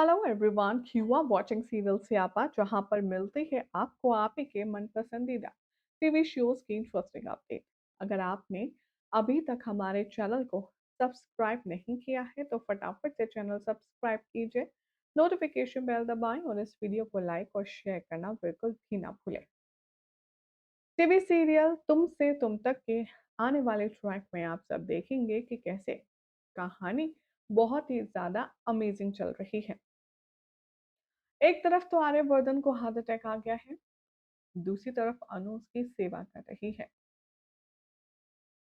Hello everyone, you are watching serial Syapa, जहां पर मिलती है आपको आप ही के मन पसंदीदा टीवी शोज की इंटरेस्टिंग अपडेट। अगर आपने अभी तक हमारे चैनल को सब्सक्राइब नहीं किया है तो फटाफट से चैनल सब्सक्राइब कीजिए, नोटिफिकेशन बेल दबाएं और इस वीडियो को लाइक और शेयर करना बिल्कुल भी ना भूलें। टीवी सीरियल तुम से तुम तक के आने वाले ट्रैक में आप सब देखेंगे कि कैसे कहानी बहुत ही ज्यादा अमेजिंग चल रही है। एक तरफ तो आर्यवर्धन को हार्ट अटैक आ गया है, दूसरी तरफ अनु उसकी सेवा कर रही है।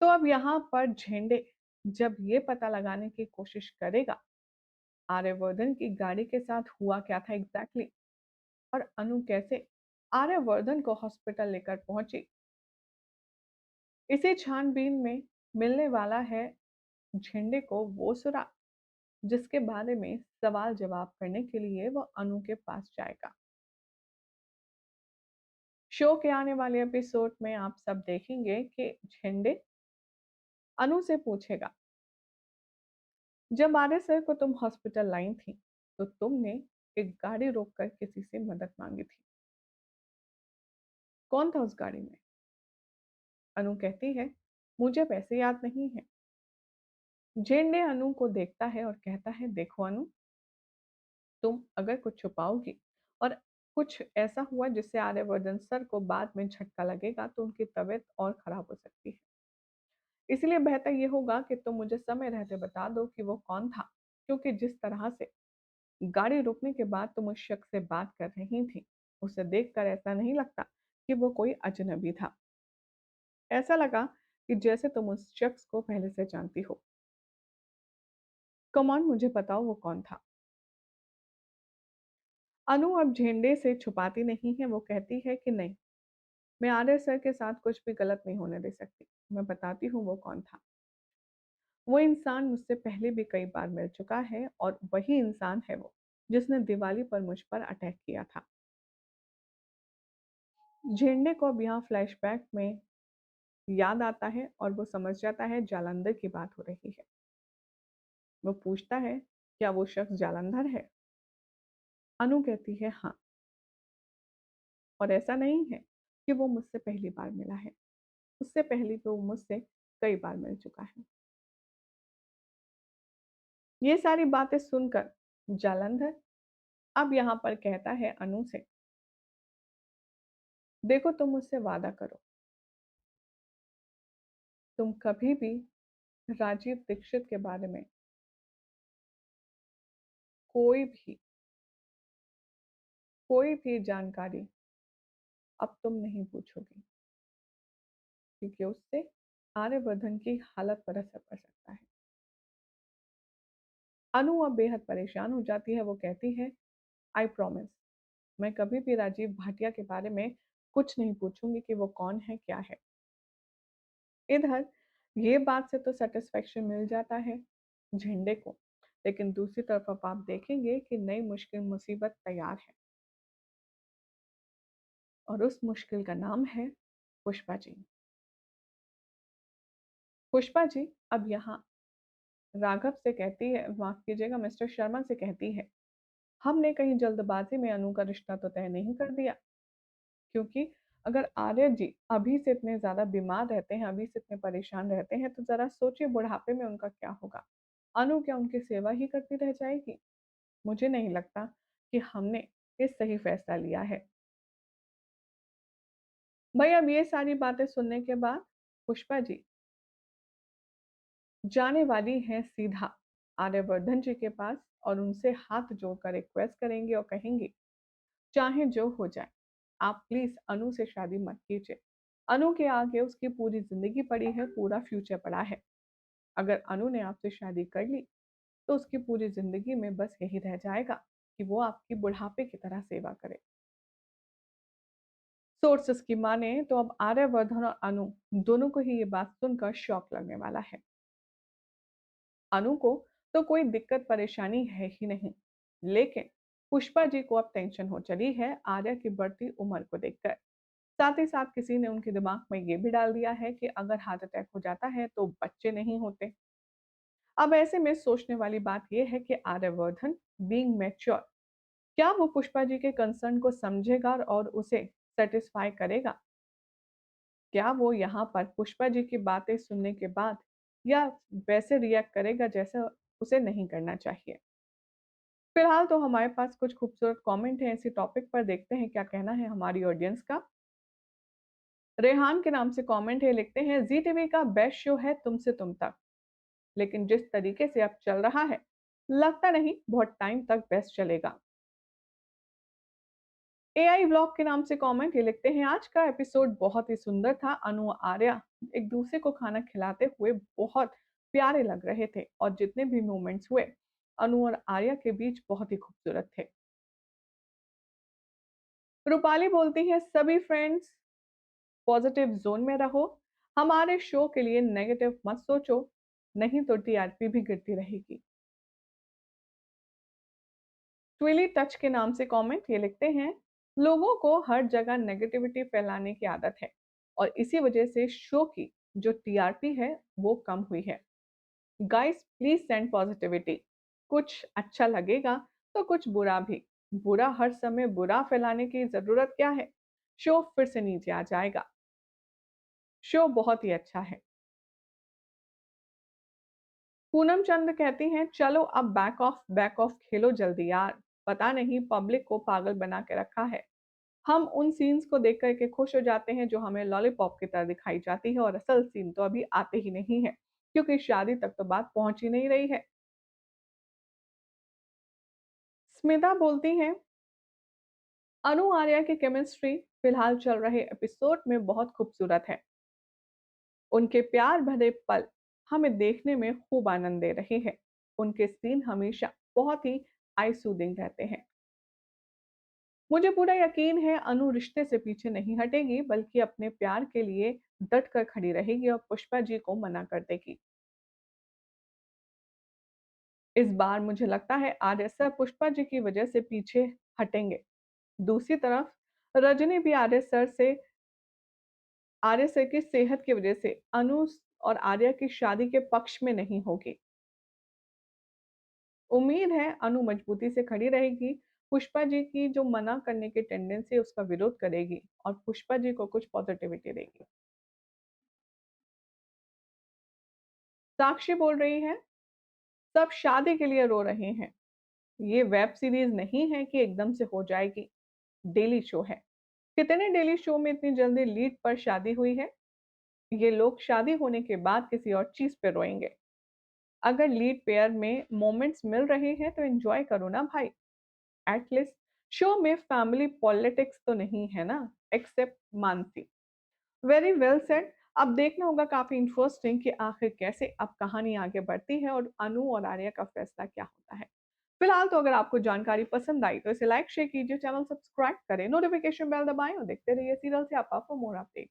तो अब यहाँ पर झेंडे जब ये पता लगाने की कोशिश करेगा आर्यवर्धन की गाड़ी के साथ हुआ क्या था एग्जैक्टली, और अनु कैसे आर्यवर्धन को हॉस्पिटल लेकर पहुंची, इसी छानबीन में मिलने वाला है झेंडे को वो सुराग जिसके बारे में सवाल जवाब करने के लिए वो अनु के पास जाएगा। शो के आने वाले एपिसोड में आप सब देखेंगे कि झेंडे अनु से पूछेगा, जब आर्य सर को तुम हॉस्पिटल लाई थी तो तुमने एक गाड़ी रोककर किसी से मदद मांगी थी। कौन था उस गाड़ी में? अनु कहती है, मुझे वैसे याद नहीं है। जेंडे अनु को देखता है और कहता है, देखो अनु, तुम अगर कुछ छुपाओगी और कुछ ऐसा हुआ जिससे आर्यवर्धन सर को बाद में झटका लगेगा तो उनकी तबीयत और खराब हो सकती है। इसलिए बेहतर ये होगा कि तुम मुझे समय रहते बता दो कि वो कौन था, क्योंकि जिस तरह से गाड़ी रुकने के बाद तुम उस शख्स से बात कर रही थी, उसे देखकर ऐसा नहीं लगता कि वो कोई अजनबी था। ऐसा लगा कि जैसे तुम उस शख्स को पहले से जानती हो। कम ऑन, मुझे बताओ वो कौन था। अनु अब झेंडे से छुपाती नहीं है, वो कहती है कि नहीं, मैं आर्य सर के साथ कुछ भी गलत नहीं होने दे सकती। मैं बताती हूँ वो कौन था। वो इंसान मुझसे पहले भी कई बार मिल चुका है और वही इंसान है वो जिसने दिवाली पर मुझ पर अटैक किया था। झेंडे को अब यहाँ फ्लैशबैक में याद आता है और वो समझ जाता है जालंधर की बात हो रही है। वो पूछता है, क्या वो शख्स जालंधर है? अनु कहती है हाँ, और ऐसा नहीं है कि वो मुझसे पहली बार मिला है, उससे पहले तो वो मुझसे कई बार मिल चुका है। ये सारी बातें सुनकर जालंधर अब यहाँ पर कहता है अनु से, देखो तुम मुझसे वादा करो, तुम कभी भी राजीव दीक्षित के बारे में कोई भी कोई भी जानकारी अब तुम नहीं पूछोगी, क्योंकि उससे आर्यवर्धन की हालत पर असर पड़ सकता है। अनु अब बेहद परेशान हो जाती है। वो कहती है, आई प्रॉमिस, मैं कभी भी राजीव भाटिया के बारे में कुछ नहीं पूछूंगी कि वो कौन है क्या है। इधर ये बात से तो सेटिस्फेक्शन मिल जाता है झंडे को, लेकिन दूसरी तरफ अब आप देखेंगे कि नई मुश्किल मुसीबत तैयार है, और उस मुश्किल का नाम है पुष्पा जी। पुष्पा जी अब यहाँ राघव से कहती है, माफ कीजिएगा, मिस्टर शर्मा से कहती है, हमने कहीं जल्दबाजी में अनु का रिश्ता तो तय नहीं कर दिया, क्योंकि अगर आर्य जी अभी से इतने ज्यादा बीमार रहते हैं, अभी से इतने परेशान रहते हैं, तो जरा सोचिए बुढ़ापे में उनका क्या होगा। अनु क्या उनकी सेवा ही करती रह जाएगी? मुझे नहीं लगता कि हमने ये सही फैसला लिया है। भाई अब ये सारी बातें सुनने के बाद पुष्पा जी जाने वाली हैं सीधा आर्यवर्धन जी के पास और उनसे हाथ जोड़कर रिक्वेस्ट करेंगे और कहेंगे, चाहे जो हो जाए, आप प्लीज अनु से शादी मत कीजिए। अनु के आगे उसकी पूरी जिंदगी पड़ी है, पूरा फ्यूचर पड़ा है। अगर अनु ने आपसे शादी कर ली तो उसकी पूरी जिंदगी में बस यही रह जाएगा कि वो आपकी बुढ़ापे की तरह सेवा करे। सोर्सेस की माने तो अब आर्यवर्धन और अनु दोनों को ही ये बात सुनकर शॉक लगने वाला है। अनु को तो कोई दिक्कत परेशानी है ही नहीं, लेकिन पुष्पा जी को अब टेंशन हो चली है आर्या की बढ़ती उम्र को देखकर। साथ ही साथ किसी ने उनके दिमाग में ये भी डाल दिया है कि अगर हार्ट अटैक हो जाता है तो बच्चे नहीं होते। अब ऐसे में सोचने वाली बात ये है कि आर्यवर्धन बीइंग मैच्योर, क्या वो पुष्पा जी के कंसर्न को समझेगा और उसे सैटिस्फाई करेगा? क्या वो यहाँ पर पुष्पा जी की बातें सुनने के बाद या वैसे रिएक्ट करेगा जैसा उसे नहीं करना चाहिए? फिलहाल तो हमारे पास कुछ खूबसूरत कमेंट हैं इसी टॉपिक पर, देखते हैं क्या कहना है हमारी ऑडियंस का। रेहान के नाम से कमेंट है, लिखते हैं जी टीवी का बेस्ट शो है तुमसे तुम तक, लेकिन जिस तरीके से अब चल रहा है, लगता नहीं बहुत टाइम तक बेस्ट चलेगा। एआई ब्लॉग के नाम से कमेंट ये लिखते हैं, आज का एपिसोड बहुत ही सुंदर था। अनु और आर्या एक दूसरे को खाना खिलाते हुए बहुत प्यारे लग रहे थे और जितने भी मोमेंट्स हुए अनु और आर्या के बीच बहुत ही खूबसूरत थे। रूपाली बोलती है, सभी फ्रेंड्स पॉजिटिव जोन में रहो, हमारे शो के लिए नेगेटिव मत सोचो, नहीं तो टीआरपी भी गिरती रहेगी। ट्विली टच के नाम से कमेंट ये लिखते हैं, लोगों को हर जगह नेगेटिविटी फैलाने की आदत है और इसी वजह से शो की जो टीआरपी है वो कम हुई है। गाइस प्लीज सेंड पॉजिटिविटी, कुछ अच्छा लगेगा तो कुछ बुरा भी। बुरा हर समय बुरा फैलाने की जरूरत क्या है, शो फिर से नीचे आ जाएगा। शो बहुत ही अच्छा है। पूनम चंद कहती हैं, चलो अब बैक ऑफ खेलो जल्दी यार, पता नहीं पब्लिक को पागल बना के रखा है। हम उन सीन्स को देख कर के खुश हो जाते हैं जो हमें लॉलीपॉप की तरह दिखाई जाती है और असल सीन तो अभी आते ही नहीं है, क्योंकि शादी तक तो बात पहुंच ही नहीं रही है। स्मिता बोलती हैं, अनु आर्या की केमिस्ट्री फिलहाल चल रहे एपिसोड में बहुत खूबसूरत है। उनके प्यार भरे पल हमें देखने में खूब आनंद दे रहे हैं। उनके सीन हमेशा बहुत ही आई सूदिंग रहते हैं। मुझे पूरा यकीन है अनु रिश्ते से पीछे नहीं हटेगी, बल्कि अपने प्यार के लिए डट कर खड़ी रहेगी और पुष्पा जी को मना कर देगी। इस बार मुझे लगता है आर्य सर पुष्पा जी की वजह से पीछे हटेंगे। दूसरी तरफ रजनी भी आर्य सर की सेहत की वजह से अनु और आर्या की शादी के पक्ष में नहीं होगी। उम्मीद है अनु मजबूती से खड़ी रहेगी, पुष्पा जी की जो मना करने की टेंडेंसी है उसका विरोध करेगी और पुष्पा जी को कुछ पॉजिटिविटी देगी। साक्षी बोल रही है, सब शादी के लिए रो रहे हैं। ये वेब सीरीज नहीं है कि एकदम से हो जाएगी, डेली शो है। कितने डेली शो में इतनी जल्दी लीड पर शादी हुई है? ये लोग शादी होने के बाद किसी और चीज पे रोएंगे। अगर लीड पेयर में मोमेंट्स मिल रहे हैं तो एंजॉय करो ना भाई। एटलीस्ट शो में फैमिली पॉलिटिक्स तो नहीं है ना, except Mansi. Very well said. अब देखना होगा काफी इंटरेस्टिंग कि आखिर कैसे अब कहानी आगे बढ़ती है और अनु और आर्या का फैसला क्या होता है। फिलहाल तो अगर आपको जानकारी पसंद आई तो इसे लाइक शेयर कीजिए, चैनल सब्सक्राइब करें, नोटिफिकेशन बेल दबाएं और देखते रहिए सीरियल से आप फॉर मोर अपडेट।